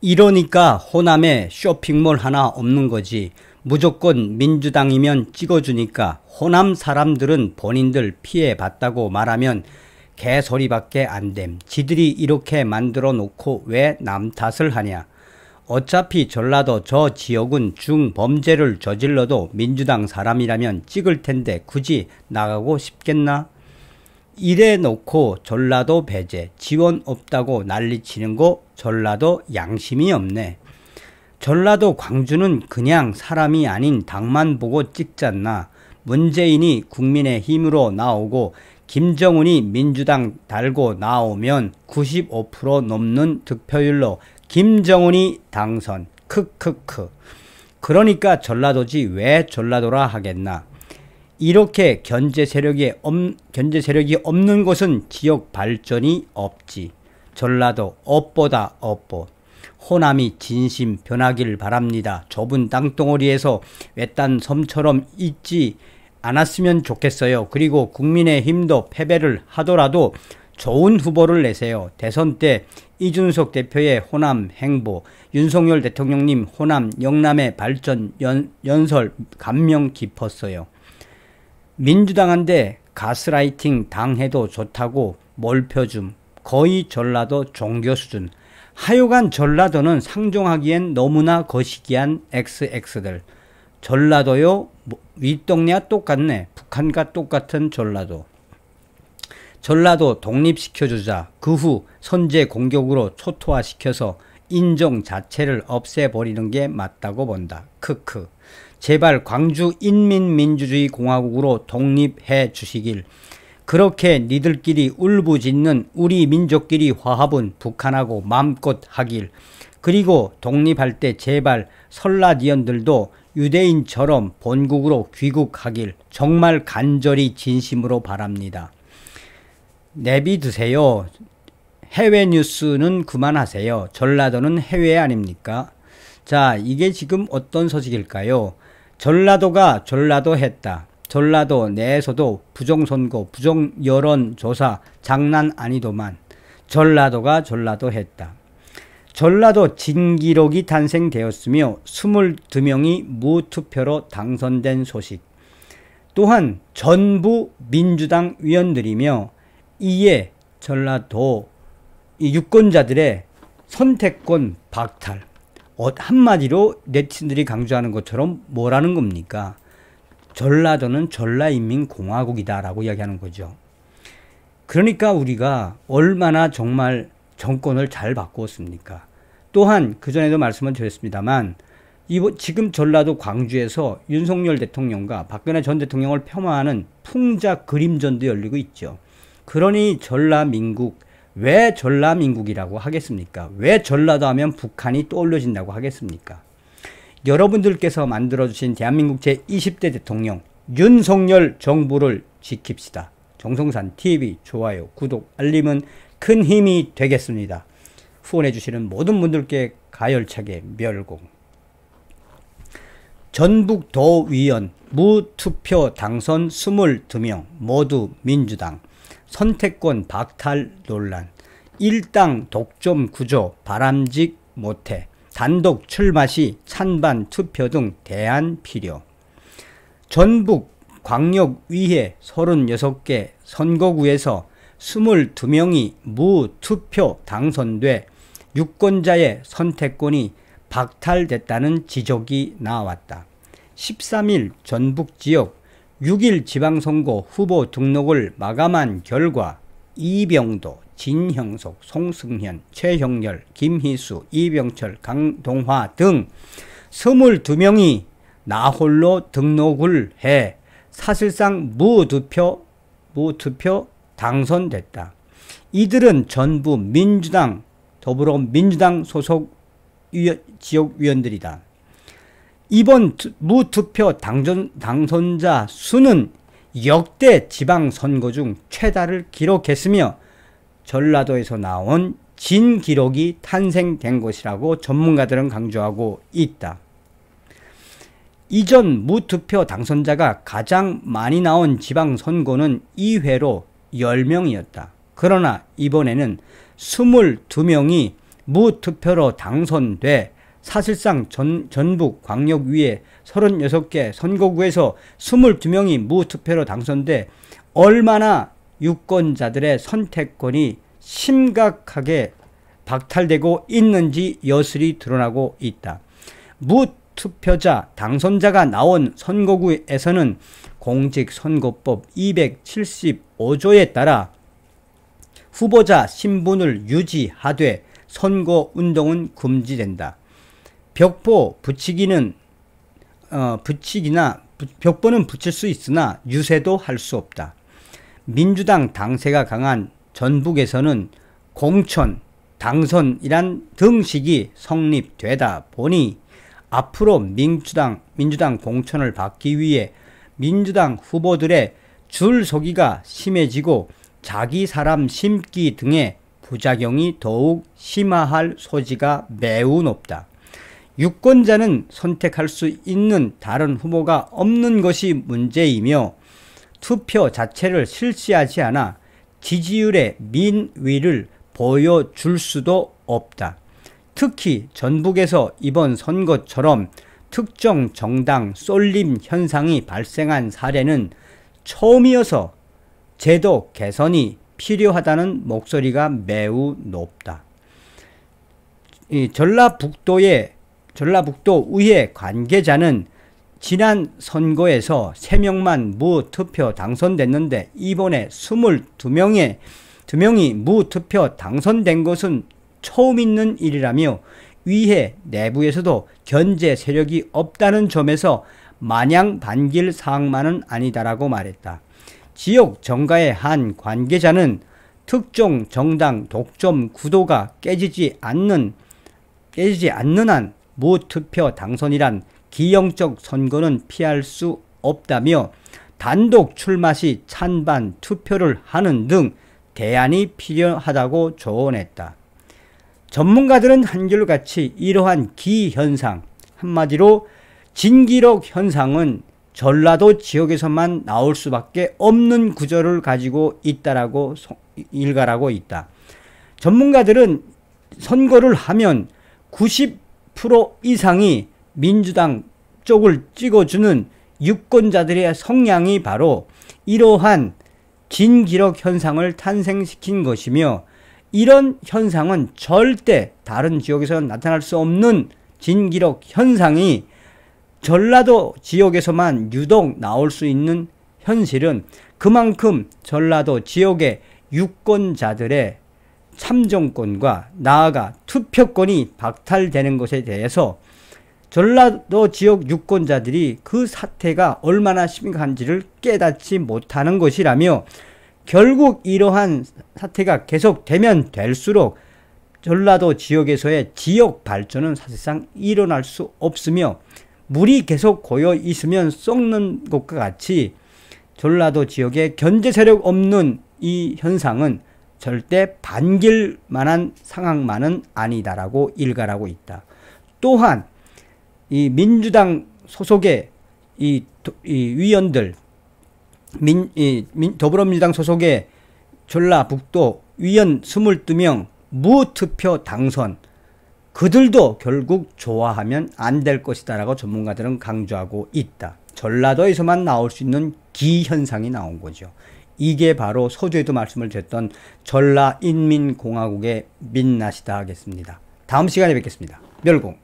이러니까 호남에 쇼핑몰 하나 없는 거지. 무조건 민주당이면 찍어주니까 호남 사람들은 본인들 피해봤다고 말하면 개소리밖에 안 됨. 지들이 이렇게 만들어 놓고 왜 남 탓을 하냐. 어차피 전라도 저 지역은 중범죄를 저질러도 민주당 사람이라면 찍을 텐데 굳이 나가고 싶겠나? 이래 놓고 전라도 배제, 지원 없다고 난리치는 거 전라도 양심이 없네. 전라도 광주는 그냥 사람이 아닌 당만 보고 찍잖나. 문재인이 국민의힘으로 나오고 김정은이 민주당 달고 나오면 95% 넘는 득표율로 김정은이 당선. 크크크. 그러니까 전라도지 왜 전라도라 하겠나. 이렇게 견제 세력이 없는 곳은 지역 발전이 없지. 전라도 업보다 업보. 호남이 진심 변하길 바랍니다. 좁은 땅덩어리에서 외딴 섬처럼 있지 않았으면 좋겠어요. 그리고 국민의힘도 패배를 하더라도 좋은 후보를 내세요. 대선 때 이준석 대표의 호남 행보, 윤석열 대통령님 호남 영남의 발전 연설 감명 깊었어요. 민주당한테 가스라이팅 당해도 좋다고 몰표줌. 거의 전라도 종교 수준. 하여간 전라도는 상종하기엔 너무나 거시기한 XX들. 전라도요 윗동네와 똑같네. 북한과 똑같은 전라도. 전라도 독립시켜주자. 그 후 선제 공격으로 초토화시켜서 인종 자체를 없애버리는 게 맞다고 본다. 크크. 제발 광주 인민민주주의공화국으로 독립해 주시길. 그렇게 니들끼리 울부짖는 우리 민족끼리 화합은 북한하고 마음껏 하길. 그리고 독립할 때 제발 설라디언들도 유대인처럼 본국으로 귀국하길 정말 간절히 진심으로 바랍니다. 내비두세요. 해외 뉴스는 그만하세요. 전라도는 해외 아닙니까? 자, 이게 지금 어떤 소식일까요? 전라도가 전라도 했다. 전라도 내에서도 부정선거, 부정여론조사 장난 아니더만. 전라도가 전라도 했다. 전라도 진기록이 탄생되었으며 22명이 무투표로 당선된 소식. 또한 전부 민주당 의원들이며 이에 전라도 유권자들의 선택권 박탈. 한마디로 네티즌들이 강조하는 것처럼 뭐라는 겁니까? 전라도는 전라인민공화국이다 라고 이야기하는 거죠. 그러니까 우리가 얼마나 정말 정권을 잘 바꾸었습니까? 또한 그전에도 말씀을 드렸습니다만 지금 전라도 광주에서 윤석열 대통령과 박근혜 전 대통령을 폄하하는 풍자 그림전도 열리고 있죠. 그러니 전라민국, 왜 전라민국이라고 하겠습니까? 왜 전라도 하면 북한이 떠올려진다고 하겠습니까? 여러분들께서 만들어주신 대한민국 제20대 대통령 윤석열 정부를 지킵시다. 정성산TV 좋아요, 구독, 알림은 큰 힘이 되겠습니다. 후원해주시는 모든 분들께 가열차게 멸공. 전북도의원 무투표 당선 22명 모두 민주당. 선택권 박탈 논란. 일당 독점 구조 바람직 못해. 단독 출마 시 찬반 투표 등 대안 필요. 전북 광역의회 36개 선거구에서 22명이 무투표 당선돼 유권자의 선택권이 박탈됐다는 지적이 나왔다. 13일 전북지역 6일 지방선거 후보 등록을 마감한 결과 이병도, 진형석, 송승현, 최형렬, 김희수, 이병철, 강동화 등 22명이 나홀로 등록을 해 사실상 무투표 당선됐다. 이들은 전부 민주당, 더불어민주당 소속 지역위원들이다. 이번 무투표 당선자 수는 역대 지방선거 중 최다를 기록했으며 전라도에서 나온 진기록이 탄생된 것이라고 전문가들은 강조하고 있다. 이전 무투표 당선자가 가장 많이 나온 지방선거는 2회로 10명이었다. 그러나 이번에는 22명이 무투표로 당선돼 사실상 전북 광역위에 36개 선거구에서 22명이 무투표로 당선돼 얼마나 유권자들의 선택권이 심각하게 박탈되고 있는지 여실히 드러나고 있다. 무투표자 당선자가 나온 선거구에서는 공직선거법 275조에 따라 후보자 신분을 유지하되 선거운동은 금지된다. 벽보는 붙일 수 있으나 유세도 할 수 없다. 민주당 당세가 강한 전북에서는 공천, 당선이란 등식이 성립되다 보니 앞으로 민주당 공천을 받기 위해 민주당 후보들의 줄서기가 심해지고 자기 사람 심기 등의 부작용이 더욱 심화할 소지가 매우 높다. 유권자는 선택할 수 있는 다른 후보가 없는 것이 문제이며 투표 자체를 실시하지 않아 지지율의 민위를 보여줄 수도 없다. 특히 전북에서 이번 선거처럼 특정 정당 쏠림 현상이 발생한 사례는 처음이어서 제도 개선이 필요하다는 목소리가 매우 높다. 이 전라북도 의회 관계자는 지난 선거에서 3명만 무투표 당선됐는데 이번에 22명이 무투표 당선된 것은 처음 있는 일이라며 의회 내부에서도 견제 세력이 없다는 점에서 마냥 반길 사항만은 아니다라고 말했다. 지역 정가의 한 관계자는 특정 정당 독점 구도가 깨지지 않는 한 무투표 당선이란 기형적 선거는 피할 수 없다며 단독 출마 시 찬반 투표를 하는 등 대안이 필요하다고 조언했다. 전문가들은 한결같이 이러한 기현상, 한마디로 진기록 현상은 전라도 지역에서만 나올 수밖에 없는 구조를 가지고 있다라고 일갈하고 있다. 전문가들은 선거를 하면 90% 이상이 민주당 쪽을 찍어주는 유권자들의 성향이 바로 이러한 진기록 현상을 탄생시킨 것이며 이런 현상은 절대 다른 지역에서는 나타날 수 없는 진기록 현상이 전라도 지역에서만 유독 나올 수 있는 현실은 그만큼 전라도 지역의 유권자들의 참정권과 나아가 투표권이 박탈되는 것에 대해서 전라도 지역 유권자들이 그 사태가 얼마나 심각한지를 깨닫지 못하는 것이라며 결국 이러한 사태가 계속되면 될수록 전라도 지역에서의 지역 발전은 사실상 일어날 수 없으며 물이 계속 고여 있으면 썩는 것과 같이 전라도 지역에 견제 세력 없는 이 현상은 절대 반길 만한 상황만은 아니다라고 일갈하고 있다. 또한 이 민주당 소속의 이 위원들, 더불어민주당 소속의 전라북도 위원 22명 무투표 당선, 그들도 결국 좋아하면 안 될 것이다 라고 전문가들은 강조하고 있다. 전라도에서만 나올 수 있는 기현상이 나온 거죠. 이게 바로 서두에도 말씀을 드렸던 전라인민공화국의 민낯이다 하겠습니다. 다음 시간에 뵙겠습니다. 멸공.